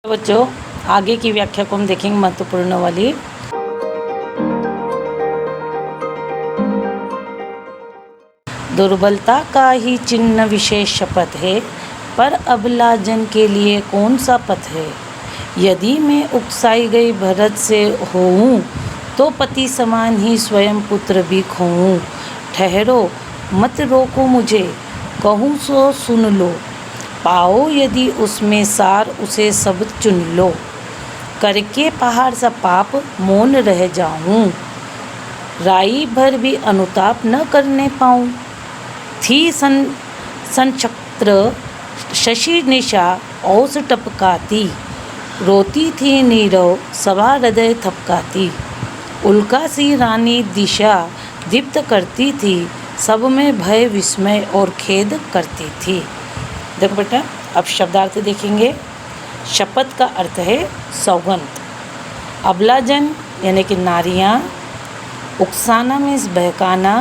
बच्चों, आगे की व्याख्या को हम देखेंगे महत्वपूर्ण वाली। दुर्बलता का ही चिन्ह विशेष शपथ है, पर अबला जन के लिए कौन सा पथ है। यदि मैं उकसाई गई भरत से होऊं, तो पति समान ही स्वयं पुत्र भी खोऊं। ठहरो मत रोको मुझे, कहूँ सो सुन लो। पाओ यदि उसमें सार, उसे सब चुन लो। करके पहाड़ सा पाप मौन रह जाऊं, राई भर भी अनुताप न करने पाऊं। थी संचक्र शशि निशा औस टपकाती, रोती थी नीरव सभा हृदय थपकाती। उल्का सी रानी दिशा दीप्त करती थी, सब में भय विस्मय और खेद करती थी। देखो बेटा, अब शब्दार्थ देखेंगे। शपथ का अर्थ है सौगंध। अबलाजन यानी कि नारियाँ, उकसाना मीन्स बहकाना,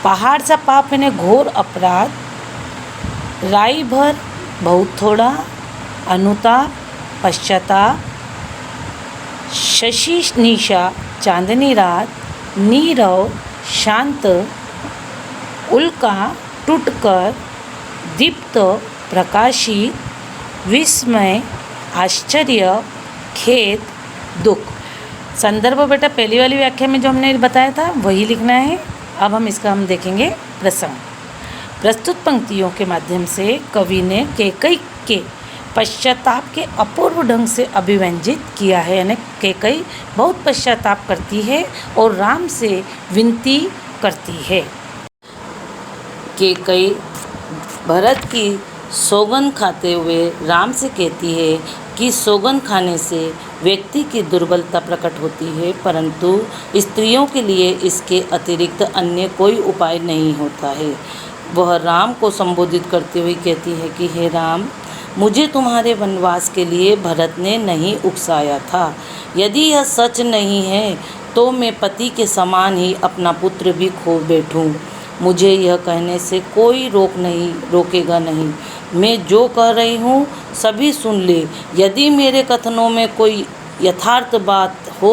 पहाड़ सा पाप यानी घोर अपराध, राई भर बहुत थोड़ा, अनुताप पश्चाताप, शशि निशा चांदनी रात, नीरव शांत, उल्का टूटकर, दीप्त प्रकाशित, विस्मय आश्चर्य, खेद दुख। संदर्भ बेटा पहली वाली व्याख्या में जो हमने बताया था वही लिखना है। अब हम देखेंगे प्रसंग। प्रस्तुत पंक्तियों के माध्यम से कवि ने कैकई के पश्चाताप के अपूर्व ढंग से अभिव्यंजित किया है। यानी कैकई बहुत पश्चाताप करती है और राम से विनती करती है। कैकई भरत की सौगंध खाते हुए राम से कहती है कि सौगंध खाने से व्यक्ति की दुर्बलता प्रकट होती है, परंतु स्त्रियों के लिए इसके अतिरिक्त अन्य कोई उपाय नहीं होता है। वह राम को संबोधित करते हुए कहती है कि हे राम, मुझे तुम्हारे वनवास के लिए भरत ने नहीं उकसाया था। यदि यह सच नहीं है तो मैं पति के समान ही अपना पुत्र भी खो बैठूं। मुझे यह कहने से कोई रोकेगा नहीं। मैं जो कह रही हूँ सभी सुन ले। यदि मेरे कथनों में कोई यथार्थ बात हो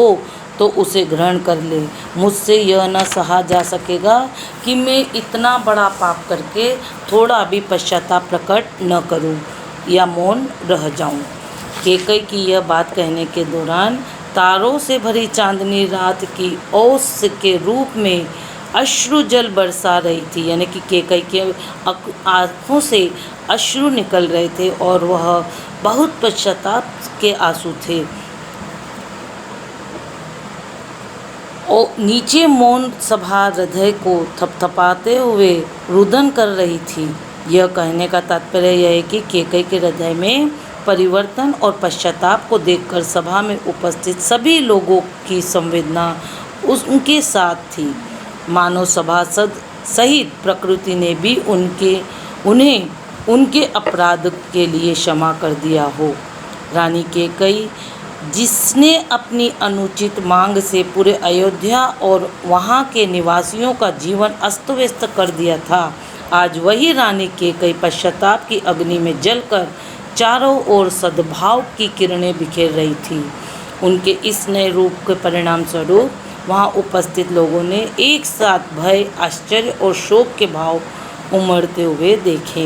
तो उसे ग्रहण कर ले। मुझसे यह न सहा जा सकेगा कि मैं इतना बड़ा पाप करके थोड़ा भी पश्चाताप प्रकट न करूं या मौन रह जाऊं। कैकई की यह बात कहने के दौरान तारों से भरी चांदनी रात की ओस के रूप में अश्रु जल बरसा रही थी। यानी कि कैकई के आँखों से अश्रु निकल रहे थे और वह बहुत पश्चाताप के आंसू थे। और नीचे मौन सभा हृदय को थपथपाते हुए रुदन कर रही थी। यह कहने का तात्पर्य यह है कि कैकई के हृदय में परिवर्तन और पश्चाताप को देखकर सभा में उपस्थित सभी लोगों की संवेदना उनके साथ थी। मानव सभासद सहित प्रकृति ने भी उन्हें उनके अपराध के लिए क्षमा कर दिया हो। रानी कैकई, जिसने अपनी अनुचित मांग से पूरे अयोध्या और वहां के निवासियों का जीवन अस्त व्यस्त कर दिया था, आज वही रानी कैकई पश्चाताप की अग्नि में जलकर चारों ओर सद्भाव की किरणें बिखेर रही थी। उनके इस नए रूप के परिणाम स्वरूप वहाँ उपस्थित लोगों ने एक साथ भय, आश्चर्य और शोक के भाव उमड़ते हुए देखे।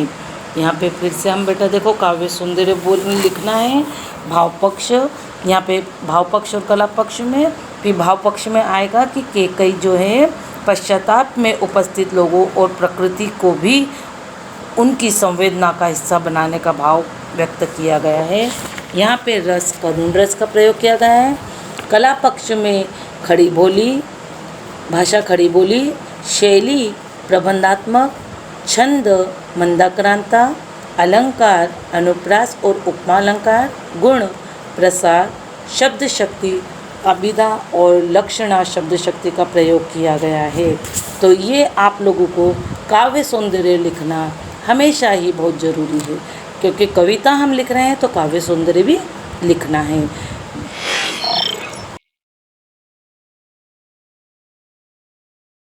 यहाँ पे फिर से हम बेटा देखो काव्य सौंदर्य लिखना है। भाव पक्ष, यहाँ पे भाव पक्ष और कला पक्ष में, फिर भाव पक्ष में आएगा कि कैकई जो है पश्चाताप में उपस्थित लोगों और प्रकृति को भी उनकी संवेदना का हिस्सा बनाने का भाव व्यक्त किया गया है। यहाँ पे रस, करुण रस का प्रयोग किया गया है। कला पक्ष में खड़ी बोली, भाषा खड़ी बोली, शैली प्रबंधात्मक, छंद मंदाक्रांता, अलंकार अनुप्रास और उपमालंकार, गुण प्रसार, शब्द शक्ति अभिधा और लक्षणा शब्द शक्ति का प्रयोग किया गया है। तो ये आप लोगों को काव्य सौंदर्य लिखना हमेशा ही बहुत ज़रूरी है, क्योंकि कविता हम लिख रहे हैं तो काव्य सौंदर्य भी लिखना है।